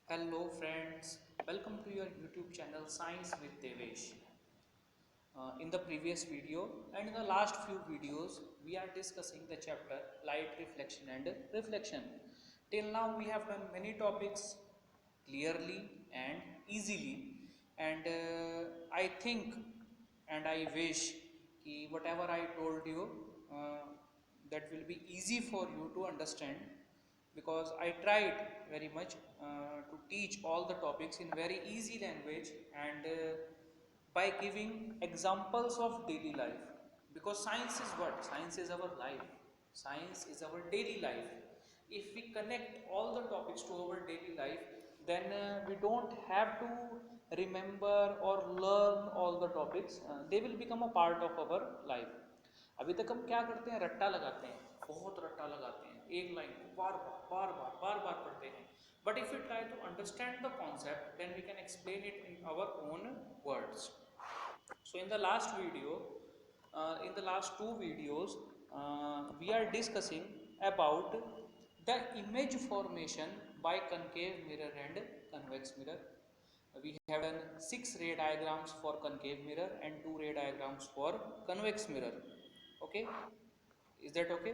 Hello friends, welcome to your YouTube channel Science with Devesh. In the previous video and in the last few videos, we are discussing the chapter light reflection and reflection. Till now, we have done many topics clearly and easily, and I think and I wish कि whatever I told you, that will be easy for you to understand because I tried very much to teach all the topics in very easy language and by giving examples of daily life, because science is what? Science is our life. Science is our daily life. If we connect all the topics to our daily life, then we don't have to remember or learn all the topics. They will become a part of our life. अभी तक हम क्या करते हैं? रट्टा लगाते हैं, बहुत रट्टा लगाते हैं, एक लाइन को बार बार पढ़ते हैं. But if we try to understand the concept, then we can explain it in our own words. So in the last video, in the last two videos, we are discussing about the image formation by concave mirror and convex mirror. We have done 6 ray diagrams for concave mirror and 2 ray diagrams for convex mirror. Okay, is that okay?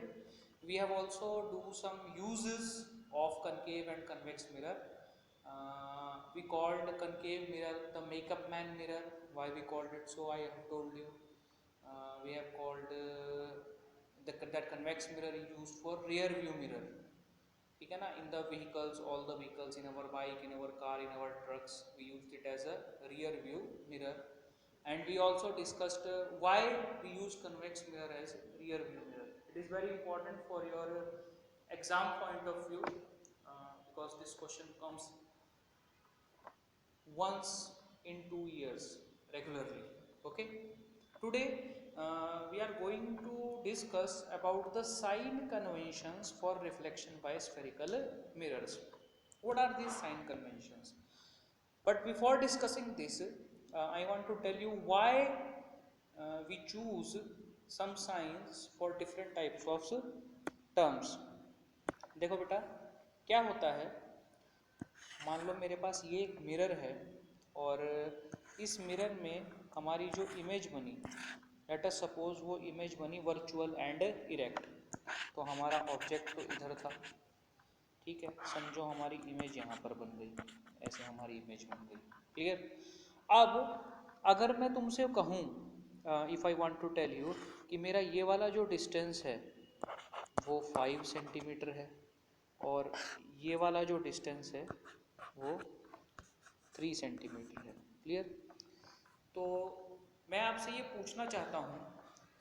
We have also do some uses of concave and convex mirror. We called concave mirror the makeup man mirror. Why we called it so? I have told you. We have called that convex mirror used for rear view mirror. ठीक है ना? In the vehicles, all the vehicles, in our bike, in our car, in our trucks, we used it as a rear view mirror. And we also discussed why we use convex mirror as rear view mirror. It is very important for your exam point of view, because this question comes once in 2 years regularly. Okay, today we are going to discuss about the sign conventions for reflection by spherical mirrors. What are these sign conventions? But before discussing this, I want to tell you why we choose some signs for different types of terms. देखो बेटा, क्या होता है, मान लो मेरे पास ये एक mirror है और इस मिरर में हमारी जो इमेज बनी, लेट अस सपोज वो इमेज बनी वर्चुअल एंड इरेक्ट. तो हमारा ऑब्जेक्ट तो इधर था, ठीक है, समझो हमारी इमेज यहाँ पर बन गई, ऐसे हमारी इमेज बन गई. क्लियर? अब अगर मैं तुमसे कहूँ, if I want to tell you कि मेरा ये वाला जो डिस्टेंस है वो 5 सेंटीमीटर है और ये वाला जो डिस्टेंस है वो 3 सेंटीमीटर है. क्लियर? तो मैं आपसे ये पूछना चाहता हूँ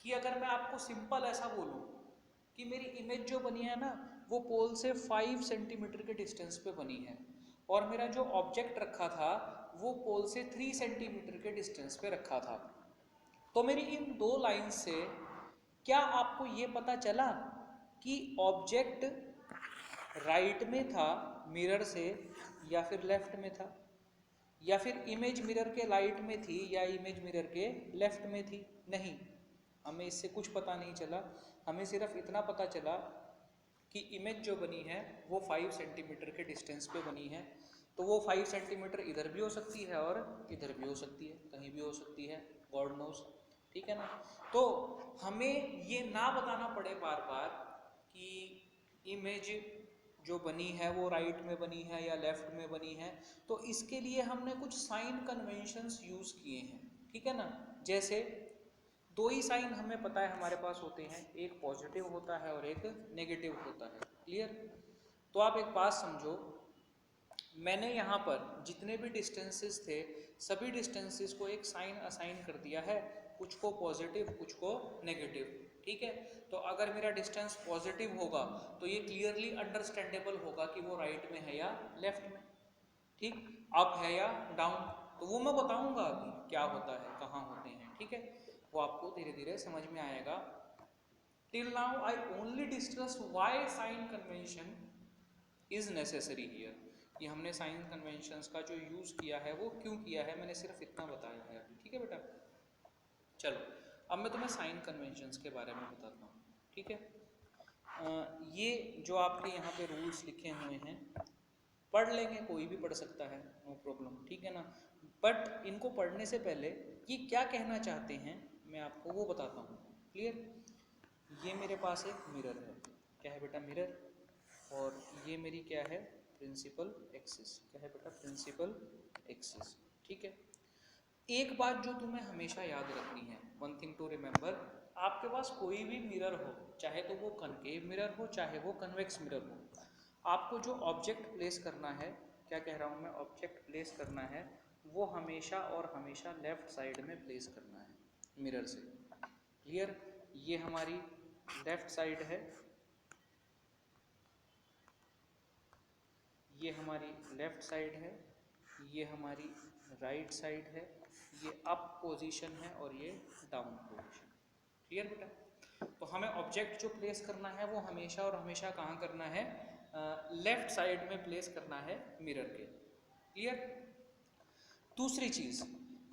कि अगर मैं आपको सिंपल ऐसा बोलूँ कि मेरी इमेज जो बनी है ना वो पोल से 5 सेंटीमीटर के डिस्टेंस पे बनी है और मेरा जो ऑब्जेक्ट रखा था वो पोल से 3 सेंटीमीटर के डिस्टेंस पे रखा था, तो मेरी इन दो लाइंस से क्या आपको ये पता चला कि ऑब्जेक्ट राइट में था मिरर से या फिर लेफ्ट में था, या फिर इमेज मिरर के राइट में थी या इमेज मिरर के लेफ्ट में थी? नहीं, हमें इससे कुछ पता नहीं चला. हमें सिर्फ इतना पता चला कि इमेज जो बनी है वो 5 सेंटीमीटर के डिस्टेंस पे बनी है. तो वो 5 सेंटीमीटर इधर भी हो सकती है और इधर भी हो सकती है, कहीं भी हो सकती है, गॉड नोज. ठीक है ना? तो हमें ये ना बताना पड़े बार बार कि इमेज जो बनी है वो राइट में बनी है या लेफ्ट में बनी है, तो इसके लिए हमने कुछ साइन कन्वेंशंस यूज़ किए हैं. ठीक है ना? जैसे दो ही साइन हमें पता है हमारे पास होते हैं, एक पॉजिटिव होता है और एक नेगेटिव होता है. क्लियर? तो आप एक बात समझो, मैंने यहाँ पर जितने भी डिस्टेंसेस थे सभी डिस्टेंसेस को एक साइन असाइन कर दिया है, कुछ को पॉजिटिव कुछ को नेगेटिव. ठीक है? तो अगर मेरा डिस्टेंस पॉजिटिव होगा तो ये क्लियरली अंडरस्टैंडेबल होगा कि वो राइट में है या लेफ्ट में, ठीक, अप है या डाउन. तो वो मैं बताऊंगा अभी क्या होता है, कहाँ होते हैं. ठीक है? वो आपको धीरे धीरे समझ में आएगा. Till now I only discuss why sign convention is necessary here, कि हमने साइन कन्वेंशंस का जो यूज़ किया है वो क्यों किया है, मैंने सिर्फ इतना बताया है अभी. ठीक है बेटा? चलो अब मैं तुम्हें साइन कन्वेंशंस के बारे में बताता हूँ. ठीक है? ये जो आपके यहाँ पे रूल्स लिखे हुए हैं पढ़ लेंगे, कोई भी पढ़ सकता है, नो प्रॉब्लम, ठीक है ना। बट इनको पढ़ने से पहले ये क्या कहना चाहते हैं मैं आपको वो बताता हूँ। क्लियर। ये मेरे पास एक मिरर है, क्या है बेटा, मिरर। और ये मेरी क्या है, प्रिंसिपल एक्सिस। क्या है बेटा, प्रिंसिपल एक्सिस। ठीक है। एक बात जो तुम्हें हमेशा याद रखनी है, वन थिंग टू रिमेंबर, आपके पास कोई भी मिरर हो, चाहे तो वो कनकेव मिरर हो चाहे वो कन्वेक्स मिरर हो, आपको जो ऑब्जेक्ट प्लेस करना है, क्या कह रहा हूँ मैं, ऑब्जेक्ट प्लेस करना है, वो हमेशा और हमेशा लेफ्ट साइड में प्लेस करना है मिरर से। क्लियर। ये हमारी लेफ्ट साइड है, ये हमारी लेफ्ट साइड है, ये हमारी राइट साइड है, ये अप पोजीशन है और ये डाउन पोजीशन। क्लियर बेटा। तो हमें ऑब्जेक्ट जो प्लेस करना है वो हमेशा और हमेशा कहाँ करना है, लेफ्ट साइड में प्लेस करना है मिरर के। क्लियर। दूसरी चीज़,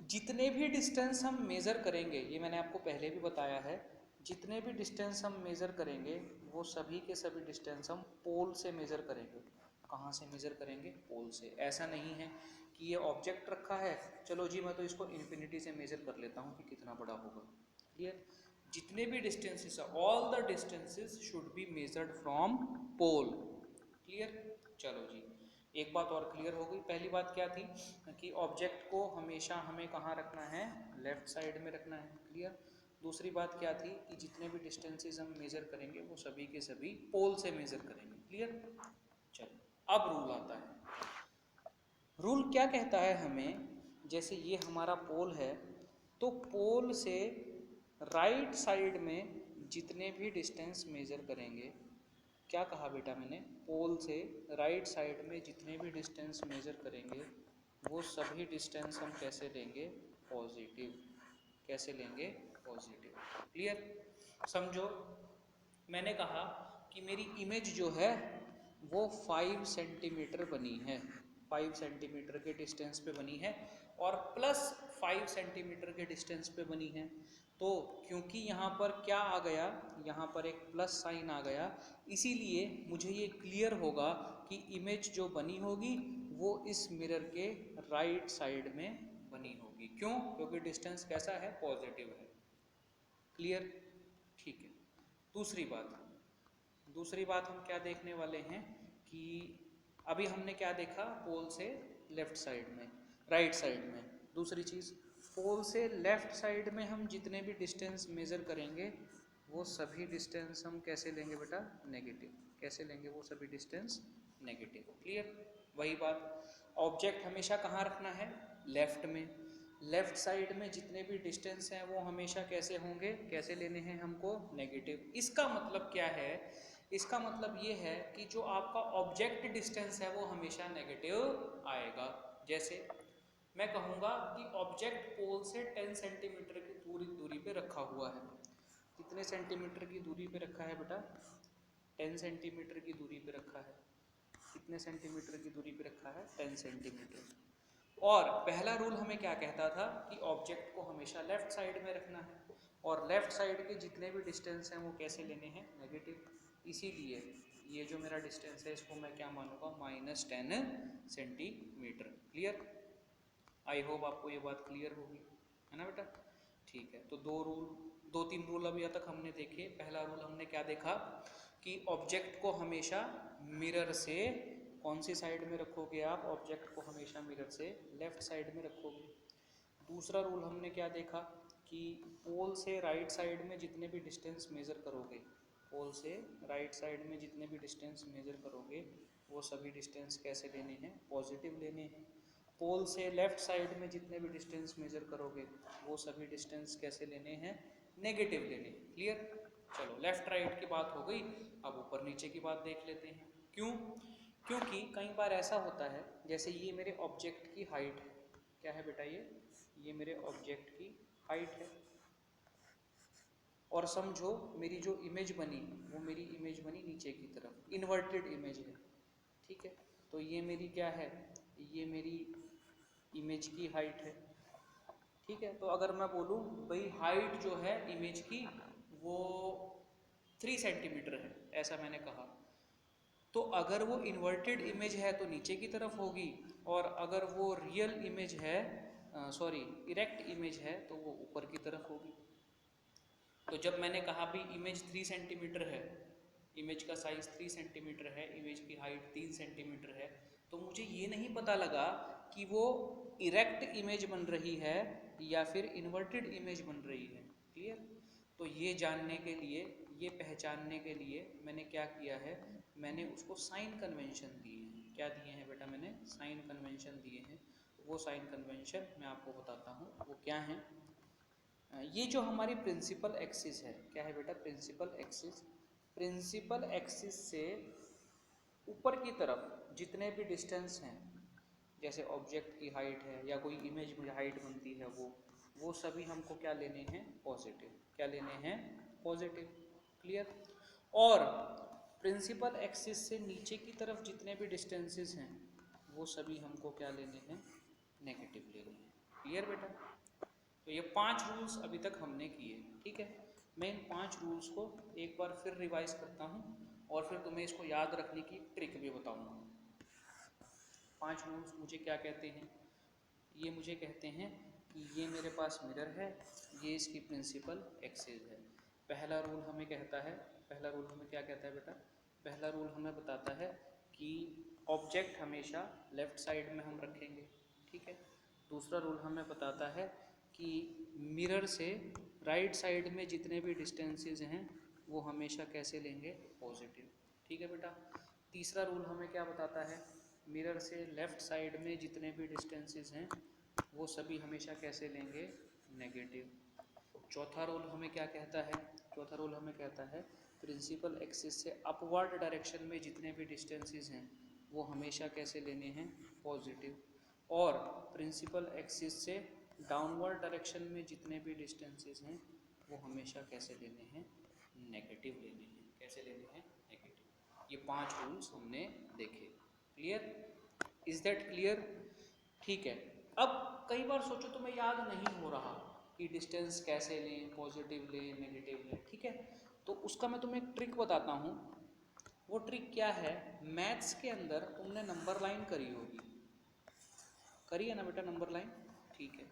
जितने भी डिस्टेंस हम मेज़र करेंगे, ये मैंने आपको पहले भी बताया है, जितने भी डिस्टेंस हम मेज़र करेंगे वो सभी के सभी डिस्टेंस हम पोल से मेज़र करेंगे। कहाँ से मेज़र करेंगे, पोल से। ऐसा नहीं है कि ये ऑब्जेक्ट रखा है, चलो जी मैं तो इसको इन्फिनिटी से मेज़र कर लेता हूँ कि कितना बड़ा होगा। क्लियर। जितने भी distances, all the distances should be measured from pole. Clear. चलो जी, एक बात और क्लियर हो गई। पहली बात क्या थी कि ऑब्जेक्ट को हमेशा हमें कहाँ रखना है, लेफ्ट साइड में रखना है। क्लियर। दूसरी बात क्या थी कि जितने भी डिस्टेंसेस हम मेजर करेंगे वो सभी के सभी पोल से मेजर करेंगे। क्लियर। चलो अब रूल आता है। रूल क्या कहता है हमें, जैसे ये हमारा पोल है, तो पोल से राइट साइड में जितने भी डिस्टेंस मेजर करेंगे, क्या कहा बेटा मैंने, पोल से राइट साइड में जितने भी डिस्टेंस मेजर करेंगे वो सभी डिस्टेंस हम कैसे लेंगे, पॉजिटिव। कैसे लेंगे, पॉजिटिव। क्लियर। समझो, मैंने कहा कि मेरी इमेज जो है वो 5 सेंटीमीटर बनी है, 5 सेंटीमीटर के डिस्टेंस पे बनी है और प्लस 5 सेंटीमीटर के डिस्टेंस पे बनी है। तो क्योंकि यहाँ पर क्या आ गया, यहाँ पर एक प्लस साइन आ गया, इसीलिए मुझे ये क्लियर होगा कि इमेज जो बनी होगी वो इस मिरर के राइट साइड में बनी होगी। क्यों, क्योंकि डिस्टेंस कैसा है, पॉजिटिव है। क्लियर। ठीक है। दूसरी बात, दूसरी बात हम क्या देखने वाले हैं कि अभी हमने क्या देखा, पोल से लेफ्ट साइड में, राइट साइड में। दूसरी चीज़, पोल से लेफ्ट साइड में हम जितने भी डिस्टेंस मेज़र करेंगे वो सभी डिस्टेंस हम कैसे लेंगे बेटा, नेगेटिव। कैसे लेंगे, वो सभी डिस्टेंस नेगेटिव। क्लियर। वही बात, ऑब्जेक्ट हमेशा कहाँ रखना है, लेफ्ट में। लेफ्ट साइड में जितने भी डिस्टेंस हैं वो हमेशा कैसे होंगे, कैसे लेने हैं हमको, नेगेटिव। इसका मतलब क्या है, इसका मतलब ये है कि जो आपका ऑब्जेक्ट डिस्टेंस है वो हमेशा नेगेटिव आएगा। जैसे मैं कहूँगा कि ऑब्जेक्ट पोल से 10 सेंटीमीटर की दूरी पे रखा हुआ है। कितने सेंटीमीटर की दूरी पे रखा है बेटा, 10 सेंटीमीटर की दूरी पे रखा है। कितने सेंटीमीटर की दूरी पे रखा है, 10 सेंटीमीटर। और पहला रूल हमें क्या कहता था कि ऑब्जेक्ट को हमेशा लेफ्ट साइड में रखना है और लेफ्ट साइड के जितने भी डिस्टेंस हैं वो कैसे लेने हैं, नेगेटिव। इसीलिए ये जो मेरा डिस्टेंस है इसको मैं क्या मानूंगा, -10 सेंटीमीटर। क्लियर। आई होप आपको ये बात क्लियर होगी, है ना बेटा। ठीक है। तो दो तीन रूल अभी तक हमने देखे। पहला रूल हमने क्या देखा कि ऑब्जेक्ट को हमेशा मिरर से कौन सी साइड में रखोगे आप, ऑब्जेक्ट को हमेशा मिरर से लेफ्ट साइड में रखोगे। दूसरा रूल हमने क्या देखा कि पोल से राइट साइड में जितने भी डिस्टेंस मेज़र करोगे, पोल से राइट साइड में जितने भी डिस्टेंस मेज़र करोगे वो सभी डिस्टेंस कैसे लेने हैं, पॉजिटिव लेने हैं। पोल से लेफ्ट साइड में जितने भी डिस्टेंस मेज़र करोगे वो सभी डिस्टेंस कैसे लेने हैं, नेगेटिव लेने। क्लियर। चलो लेफ्ट राइट की बात हो गई, अब ऊपर नीचे की बात देख लेते हैं। क्यों, क्योंकि कई बार ऐसा होता है, जैसे ये मेरे ऑब्जेक्ट की हाइट है, क्या है बेटा, ये मेरे ऑब्जेक्ट की हाइट है। और समझो मेरी जो इमेज बनी वो मेरी इमेज बनी नीचे की तरफ, इन्वर्टेड इमेज है। ठीक है। तो ये मेरी क्या है, ये मेरी इमेज की हाइट है। ठीक है। तो अगर मैं बोलूँ भाई हाइट जो है इमेज की वो 3 सेंटीमीटर है, ऐसा मैंने कहा, तो अगर वो इन्वर्टेड इमेज है तो नीचे की तरफ होगी, और अगर वो रियल इमेज है, सॉरी इरेक्ट इमेज है, तो वो ऊपर की तरफ होगी। तो जब मैंने कहा भी इमेज 3 सेंटीमीटर है, इमेज का साइज 3 सेंटीमीटर है, इमेज की हाइट 3 सेंटीमीटर है, तो मुझे ये नहीं पता लगा कि वो इरेक्ट इमेज बन रही है या फिर इन्वर्टेड इमेज बन रही है। क्लियर? तो ये जानने के लिए, ये पहचानने के लिए मैंने क्या किया है, मैंने उसको साइन कन्वेंशन दिए हैं। क्या दिए हैं बेटा? मैंने साइन कन्वेंशन दिए हैं। वो साइन कन्वेंशन मैं आपको बताता हूँ वो क्या है। ये जो हमारी प्रिंसिपल एक्सिस है, क्या है बेटा? Principal axis. प्रिंसिपल एक्सिस से ऊपर की तरफ जितने भी डिस्टेंस हैं, जैसे ऑब्जेक्ट की हाइट है या कोई इमेज में हाइट बनती है, वो सभी हमको क्या लेने हैं? पॉजिटिव। क्या लेने हैं? पॉजिटिव। क्लियर? और प्रिंसिपल एक्सिस से नीचे की तरफ जितने भी डिस्टेंसेस हैं, वो सभी हमको क्या लेने हैं? नेगेटिव लेने हैं। क्लियर बेटा? तो ये 5 रूल्स अभी तक हमने किए। ठीक है, मैं इन 5 रूल्स को एक बार फिर रिवाइज करता हूँ और फिर तुम्हें इसको याद रखने की ट्रिक भी बताऊँगा। 5 रूल्स मुझे क्या कहते हैं? ये मुझे कहते हैं कि ये मेरे पास मिरर है, ये इसकी प्रिंसिपल एक्सिस है। पहला रूल हमें कहता है, पहला रूल हमें क्या कहता है बेटा? पहला रूल हमें बताता है कि ऑब्जेक्ट हमेशा लेफ्ट साइड में हम रखेंगे। ठीक है। दूसरा रूल हमें बताता है कि मिरर से राइट साइड में जितने भी डिस्टेंसेस हैं वो हमेशा कैसे लेंगे? पॉजिटिव। ठीक है बेटा। तीसरा रूल हमें क्या बताता है? मिरर से लेफ्ट साइड में जितने भी डिस्टेंसेस हैं वो सभी हमेशा कैसे लेंगे? नेगेटिव। चौथा रूल हमें क्या कहता है? चौथा रूल हमें कहता है प्रिंसिपल एक्सिस से अपवर्ड डायरेक्शन में जितने भी डिस्टेंसेस हैं वो हमेशा कैसे लेने हैं? पॉजिटिव। और प्रिंसिपल एक्सिस से डाउनवर्ड डायरेक्शन में जितने भी डिस्टेंसेस हैं वो हमेशा कैसे लेने हैं? नेगेटिव लेने हैं। कैसे लेने हैं? नेगेटिव। ये 5 रूल्स हमने देखे। क्लियर? Is that clear? ठीक है। अब कई बार सोचो तुम्हें याद नहीं हो रहा कि डिस्टेंस कैसे लें, पॉजिटिव लें, नेगेटिव लें। ठीक है, तो उसका मैं तुम्हें एक ट्रिक बताता हूँ। वो ट्रिक क्या है? मैथ्स के अंदर तुमने नंबर लाइन करी होगी, करी है ना बेटा नंबर लाइन? ठीक है।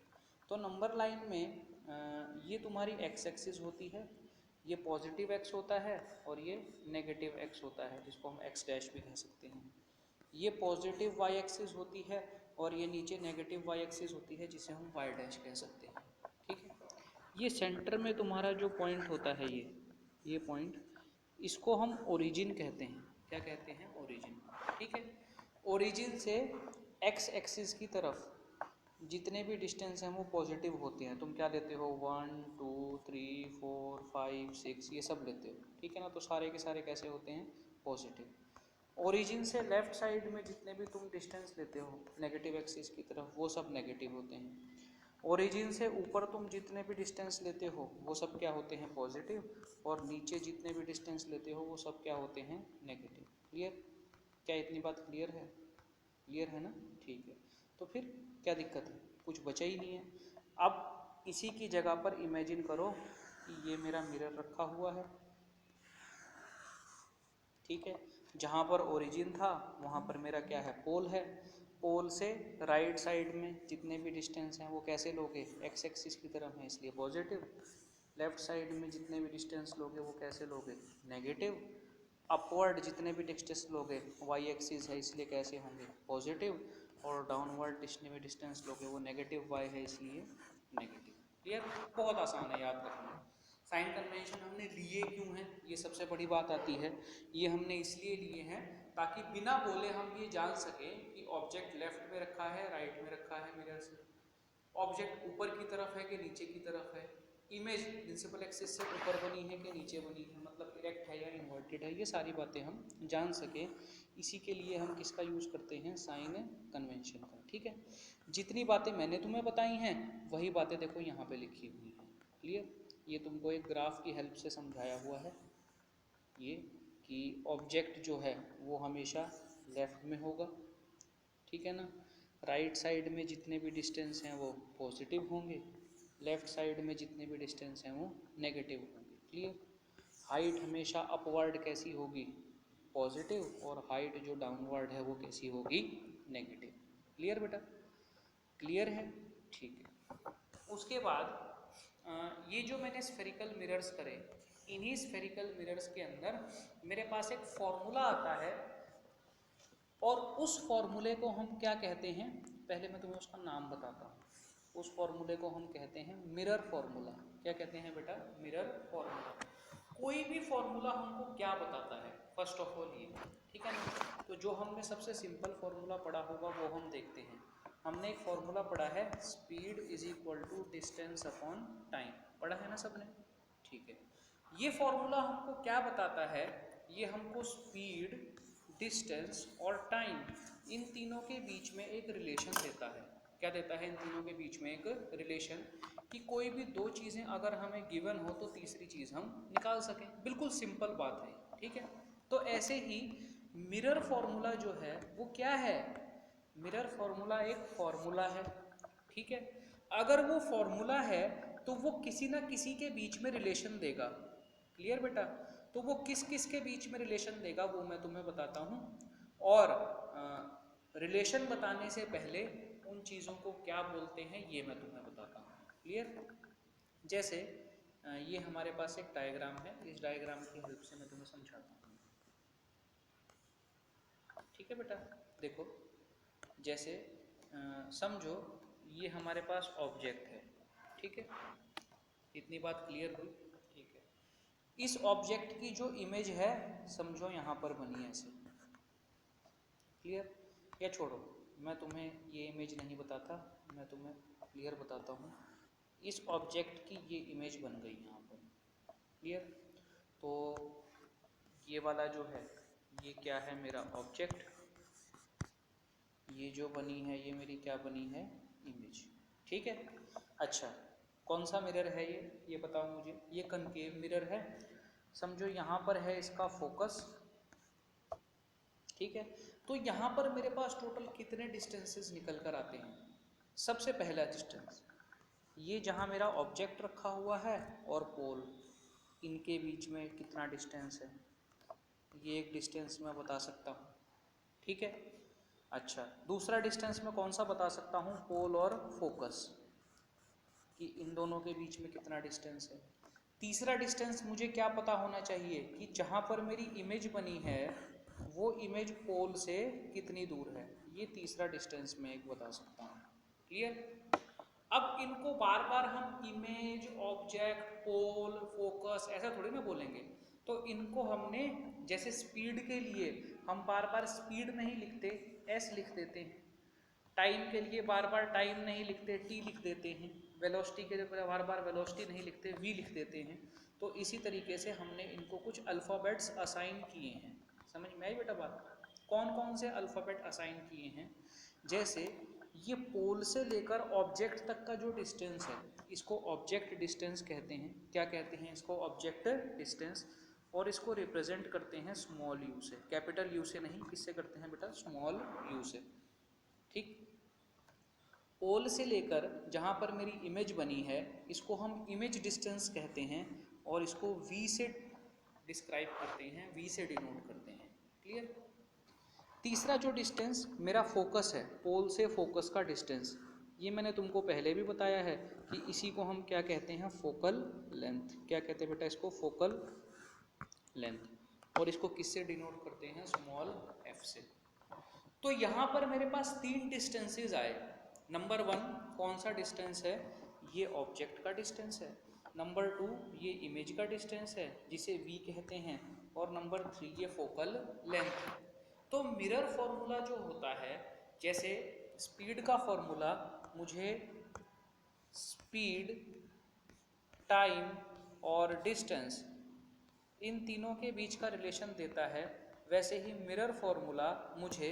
तो नंबर लाइन में ये तुम्हारी एक्स एक्सिस होती है, ये पॉजिटिव एक्स होता है और ये नेगेटिव एक्स होता है, जिसको हम एक्स डैश भी कह सकते हैं। ये पॉजिटिव वाई एक्सिस होती है और ये नीचे नेगेटिव वाई एक्सिस होती है, जिसे हम वाई डैश कह सकते हैं। ठीक है। ये सेंटर में तुम्हारा जो पॉइंट होता है, ये पॉइंट, इसको हम ओरिजिन कहते हैं। क्या कहते हैं? ओरिजिन। ठीक है। ओरिजिन से एक्स एक्सिस की तरफ जितने भी डिस्टेंस हैं वो पॉजिटिव होते हैं। तुम क्या लेते हो? 1 2 3 4 5 6 ये सब लेते हो। ठीक है ना? तो सारे के सारे कैसे होते हैं? पॉजिटिव। ओरिजिन से लेफ्ट साइड में जितने भी तुम डिस्टेंस लेते हो नेगेटिव एक्सिस की तरफ, वो सब नेगेटिव होते हैं। ओरिजिन से ऊपर तुम जितने भी डिस्टेंस लेते हो वो सब क्या होते हैं? पॉजिटिव। और नीचे जितने भी डिस्टेंस लेते हो वो सब क्या होते हैं? नेगेटिव। क्लियर? क्या इतनी बात क्लियर है? क्लियर है ना? ठीक है। तो फिर क्या दिक्कत है? कुछ बचा ही नहीं है। अब इसी की जगह पर इमेजिन करो कि ये मेरा मिरर रखा हुआ है। ठीक है। जहाँ पर ओरिजिन था वहाँ पर मेरा क्या है? पोल है। पोल से राइट साइड में जितने भी डिस्टेंस हैं वो कैसे लोगे? एक्स एक्सिस की तरफ है इसलिए पॉजिटिव। लेफ्ट साइड में जितने भी डिस्टेंस लोगे वो कैसे लोगे? नेगेटिव। अपवर्ड जितने भी डिस्टेंस लोगे वाई एक्सिस है इसलिए कैसे होंगे? पॉजिटिव। और डाउनवर्ड जितने भी डिस्टेंस लोगे वो नेगेटिव वाई है इसलिए नेगेटिव। क्लियर? बहुत आसान है याद रखना। साइन कन्वेंशन हमने लिए क्यों हैं, ये सबसे बड़ी बात आती है। ये हमने इसलिए लिए हैं ताकि बिना बोले हम ये जान सकें कि ऑब्जेक्ट लेफ्ट में रखा है, राइट में रखा है मिरर से, ऑब्जेक्ट ऊपर की तरफ है कि नीचे की तरफ है, इमेज प्रिंसिपल एक्सिस से ऊपर बनी है कि नीचे बनी है, मतलब इरेक्ट है या इन्वर्टेड है, ये सारी बातें हम जान सकें। इसी के लिए हम किसका यूज़ करते हैं? साइन कन्वेंशन का। ठीक है। जितनी बातें मैंने तुम्हें बताई हैं वही बातें देखो यहाँ पे लिखी हुई हैं। क्लियर? ये तुमको एक ग्राफ की हेल्प से समझाया हुआ है, ये कि ऑब्जेक्ट जो है वो हमेशा लेफ्ट में होगा। ठीक है ना? राइट साइड में जितने भी डिस्टेंस हैं वो पॉजिटिव होंगे, लेफ्ट साइड में जितने भी डिस्टेंस हैं वो नेगेटिव होंगे। क्लियर? हाइट हमेशा अपवर्ड कैसी होगी? पॉजिटिव और हाइट जो डाउनवर्ड है वो कैसी होगी, नेगेटिव। क्लियर बेटा, क्लियर है, ठीक है। उसके बाद ये जो मैंने स्फेरिकल मिरर्स करे, इन्हीं स्फेरिकल मिरर्स के अंदर मेरे पास एक फॉर्मूला आता है और उस फॉर्मूले को हम क्या कहते हैं, पहले मैं तुम्हें उसका नाम बताता हूँ। उस फॉर्मूले को हम कहते हैं मिरर फॉर्मूला। क्या कहते हैं बेटा, मिरर फॉर्मूला। कोई भी फॉर्मूला हमको क्या बताता है, फर्स्ट ऑफ ऑल ये, ठीक है ना। तो जो हमने सबसे सिंपल फॉर्मूला पढ़ा होगा वो हम देखते हैं। हमने एक फॉर्मूला पढ़ा है, speed is equal to distance upon time, पढ़ा है ना सबने, ठीक है। ये फॉर्मूला हमको क्या बताता है, ये हमको स्पीड, डिस्टेंस और टाइम, इन तीनों के बीच में एक रिलेशन देता है। क्या देता है, इन तीनों के बीच में एक रिलेशन, कि कोई भी दो चीज़ें अगर हमें गिवन हो तो तीसरी चीज़ हम निकाल सकें। बिल्कुल सिंपल बात है, ठीक है। तो ऐसे ही मिरर फॉर्मूला जो है वो क्या है, मिरर फॉर्मूला एक फॉर्मूला है, ठीक है। अगर वो फॉर्मूला है तो वो किसी ना किसी के बीच में रिलेशन देगा। क्लियर बेटा, तो वो किस किस के बीच में रिलेशन देगा वो मैं तुम्हें बताता हूँ। और रिलेशन बताने से पहले उन चीज़ों को क्या बोलते हैं ये मैं तुम्हें बताता हूँ। क्लियर, जैसे ये हमारे पास एक डायग्राम है, इस डायग्राम की हेल्प से मैं तुम्हें समझाता हूँ, ठीक है बेटा। देखो, जैसे समझो ये हमारे पास ऑब्जेक्ट है, ठीक है, इतनी बात क्लियर हुई, ठीक है। इस ऑब्जेक्ट की जो इमेज है समझो यहाँ पर बनी है ऐसे, क्लियर। या छोड़ो, मैं तुम्हें ये इमेज नहीं बताता, मैं तुम्हें क्लियर बताता हूँ। इस ऑब्जेक्ट की ये इमेज बन गई यहाँ पर, क्लियर। तो ये वाला जो है ये क्या है, मेरा ऑब्जेक्ट, ये जो बनी है ये मेरी क्या बनी है, इमेज, ठीक है। अच्छा, कौन सा मिरर है ये बताओ मुझे। ये कनकेव मिरर है, समझो यहाँ पर है इसका फोकस, ठीक है। तो यहाँ पर मेरे पास टोटल कितने डिस्टेंसेस निकल कर आते हैं। सबसे पहला डिस्टेंस, ये जहाँ मेरा ऑब्जेक्ट रखा हुआ है और पोल, इनके बीच में कितना डिस्टेंस है, ये एक डिस्टेंस मैं बता सकता हूँ, ठीक है। अच्छा, दूसरा डिस्टेंस मैं कौन सा बता सकता हूँ, पोल और फोकस, कि इन दोनों के बीच में कितना डिस्टेंस है। तीसरा डिस्टेंस मुझे क्या पता होना चाहिए, कि जहाँ पर मेरी इमेज बनी है वो इमेज पोल से कितनी दूर है, ये तीसरा डिस्टेंस मैं एक बता सकता हूँ। क्लियर। अब इनको बार बार हम इमेज, ऑब्जेक्ट, पोल, फोकस ऐसा थोड़ी ना बोलेंगे। तो इनको हमने, जैसे स्पीड के लिए हम बार बार स्पीड नहीं लिखते, एस लिख देते हैं। टाइम के लिए बार बार टाइम नहीं लिखते, टी लिख देते हैं। वेलोसिटी के लिए बार बार वेलोसिटी नहीं लिखते, वी लिख देते हैं। तो इसी तरीके से हमने इनको कुछ अल्फ़ाबेट्स असाइन किए हैं। समझ में आई बेटा बात, कौन कौन से अल्फ़ाबेट असाइन किए हैं। जैसे ये पोल से लेकर ऑब्जेक्ट तक का जो डिस्टेंस है इसको ऑब्जेक्ट डिस्टेंस कहते हैं। क्या कहते हैं इसको, ऑब्जेक्ट डिस्टेंस। और इसको रिप्रेजेंट करते हैं स्मॉल यू से, कैपिटल यू से नहीं, किससे करते हैं बेटा, स्मॉल यू से, ठीक। पोल से लेकर जहाँ पर मेरी इमेज बनी है इसको हम इमेज डिस्टेंस कहते हैं, और इसको वी से डिस्क्राइब करते हैं, वी से डिनोट करते हैं। क्लियर। तीसरा जो डिस्टेंस मेरा फोकस है, पोल से फोकस का डिस्टेंस, ये मैंने तुमको पहले भी बताया है कि इसी को हम क्या कहते हैं, फोकल लेंथ। क्या कहते हैं बेटा इसको, फोकल लेंथ। और इसको किससे डिनोट करते हैं, स्मॉल एफ से। तो यहाँ पर मेरे पास तीन डिस्टेंसेस आए। नंबर 1 कौन सा डिस्टेंस है, ये ऑब्जेक्ट का डिस्टेंस है। नंबर 2 ये इमेज का डिस्टेंस है जिसे वी कहते हैं। और नंबर 3 ये फोकल लेंथ है। तो मिरर फॉर्मूला जो होता है, जैसे स्पीड का फॉर्मूला मुझे स्पीड, टाइम और डिस्टेंस, इन तीनों के बीच का रिलेशन देता है, वैसे ही मिरर फॉर्मूला मुझे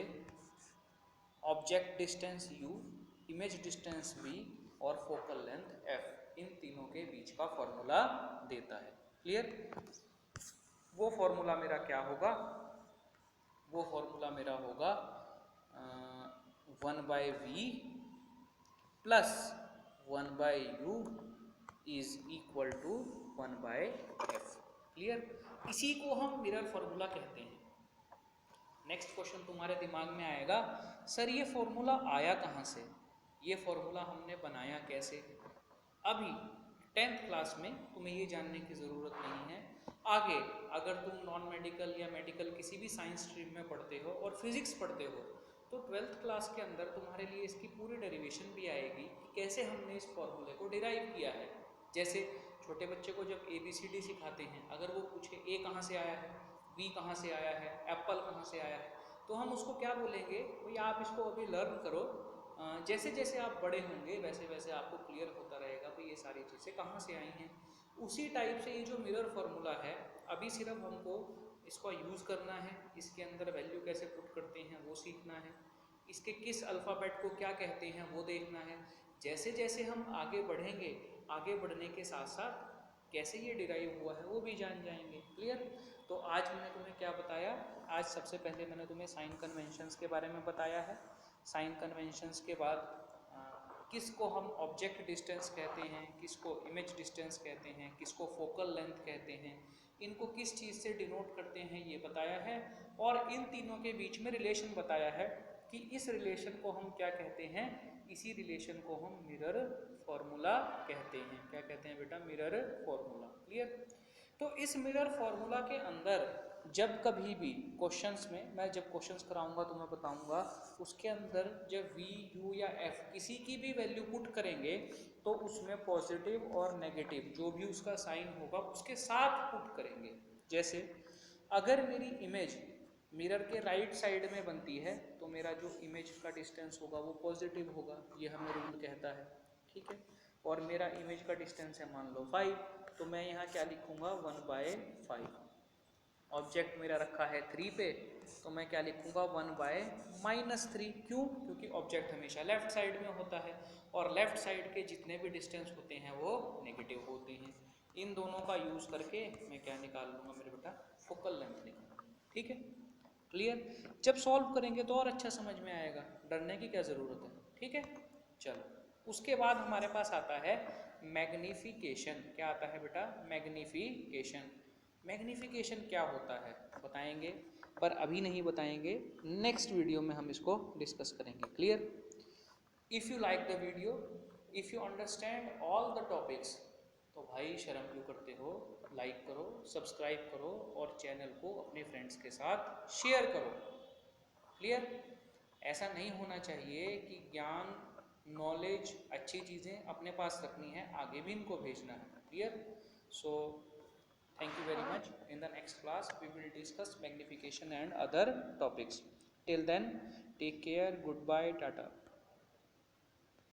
object distance u, image distance v और फोकल लेंथ f, इन तीनों के बीच का फॉर्मूला देता है। क्लियर। वो फॉर्मूला मेरा क्या होगा, वो फॉर्मूला मेरा होगा 1/v plus 1/u is equal to 1/f। Clear. इसी को हम मिरर फॉर्मूला कहते हैं। नेक्स्ट क्वेश्चन तुम्हारे दिमाग में आएगा, सर ये फॉर्मूला आया कहाँ से, ये फॉर्मूला हमने बनाया कैसे। अभी 10th क्लास में तुम्हें ये जानने की ज़रूरत नहीं है। आगे अगर तुम नॉन मेडिकल या मेडिकल किसी भी साइंस स्ट्रीम में पढ़ते हो और फिजिक्स पढ़ते हो, तो 12th क्लास के अंदर तुम्हारे लिए इसकी पूरी डेरिवेशन भी आएगी कि कैसे हमने इस फॉर्मूले को डिराइव किया है। जैसे छोटे बच्चे को जब ABCD सिखाते हैं, अगर वो पूछे A कहाँ से आया है, B कहाँ से आया है, एप्पल कहाँ से आया है, तो हम उसको क्या बोलेंगे, भाई आप इसको अभी लर्न करो, जैसे जैसे आप बड़े होंगे वैसे वैसे आपको क्लियर होता रहेगा भाई ये सारी चीज़ें कहाँ से आई हैं। उसी टाइप से ये जो मिरर फार्मूला है, अभी सिर्फ हमको इसको यूज़ करना है, इसके अंदर वैल्यू कैसे पुट करते हैं वो सीखना है, इसके किस अल्फ़ाबेट को क्या कहते हैं वो देखना है। जैसे जैसे हम आगे बढ़ेंगे, आगे बढ़ने के साथ साथ कैसे ये डिराइव हुआ है वो भी जान जाएंगे। क्लियर। तो आज मैंने तुम्हें क्या बताया, आज सबसे पहले मैंने तुम्हें साइन कन्वेंशंस के बारे में बताया है। साइन कन्वेंशंस के बाद किसको हम ऑब्जेक्ट डिस्टेंस कहते हैं, किसको इमेज डिस्टेंस कहते हैं, किसको फोकल लेंथ कहते हैं, इनको किस चीज़ से डिनोट करते हैं ये बताया है। और इन तीनों के बीच में रिलेशन बताया है कि इस रिलेशन को हम क्या कहते हैं, इसी रिलेशन को हम मिरर फॉर्मूला कहते हैं। क्या कहते हैं बेटा, मिरर फॉर्मूला। क्लियर। तो इस मिरर फॉर्मूला के अंदर जब कभी भी क्वेश्चंस में, मैं जब क्वेश्चंस कराऊंगा तो मैं बताऊंगा, उसके अंदर जब V, U या F किसी की भी वैल्यू पुट करेंगे तो उसमें पॉजिटिव और नेगेटिव जो भी उसका साइन होगा उसके साथ पुट करेंगे। जैसे अगर मेरी इमेज मिरर के राइट साइड में बनती है तो मेरा जो इमेज का डिस्टेंस होगा वो पॉजिटिव होगा, ये हमें रूल कहता है। ठीक है। और मेरा इमेज का डिस्टेंस है मान लो 5, तो मैं यहाँ क्या लिखूँगा 1/5। ऑब्जेक्ट मेरा रखा है 3 पे, तो मैं क्या लिखूँगा 1/-3। क्यों? क्योंकि ऑब्जेक्ट हमेशा लेफ्ट साइड में होता है और लेफ्ट साइड के जितने भी डिस्टेंस होते हैं वो नेगेटिव होते हैं। इन दोनों का यूज़ करके मैं क्या निकाल लूँगा मेरे बेटा, फोकल लेंथ निकाल। ठीक है। क्लियर। जब सॉल्व करेंगे तो और अच्छा समझ में आएगा, डरने की क्या ज़रूरत है। ठीक है। चलो उसके बाद हमारे पास आता है मैग्निफिकेशन। क्या आता है बेटा, मैग्निफिकेशन। मैग्निफिकेशन क्या होता है बताएंगे, पर अभी नहीं बताएंगे, नेक्स्ट वीडियो में हम इसको डिस्कस करेंगे। Clear. If you like the video, if you understand all the topics, तो भाई शर्म क्यों करते हो, लाइक करो, सब्सक्राइब करो और चैनल को अपने फ्रेंड्स के साथ शेयर करो। क्लियर। ऐसा नहीं होना चाहिए कि ज्ञान, नॉलेज, अच्छी चीज़ें अपने पास रखनी है, आगे भी इनको भेजना है। Clear. So thank you very much. In the next class we will discuss magnification and other topics. Till then, take care, goodbye, tata.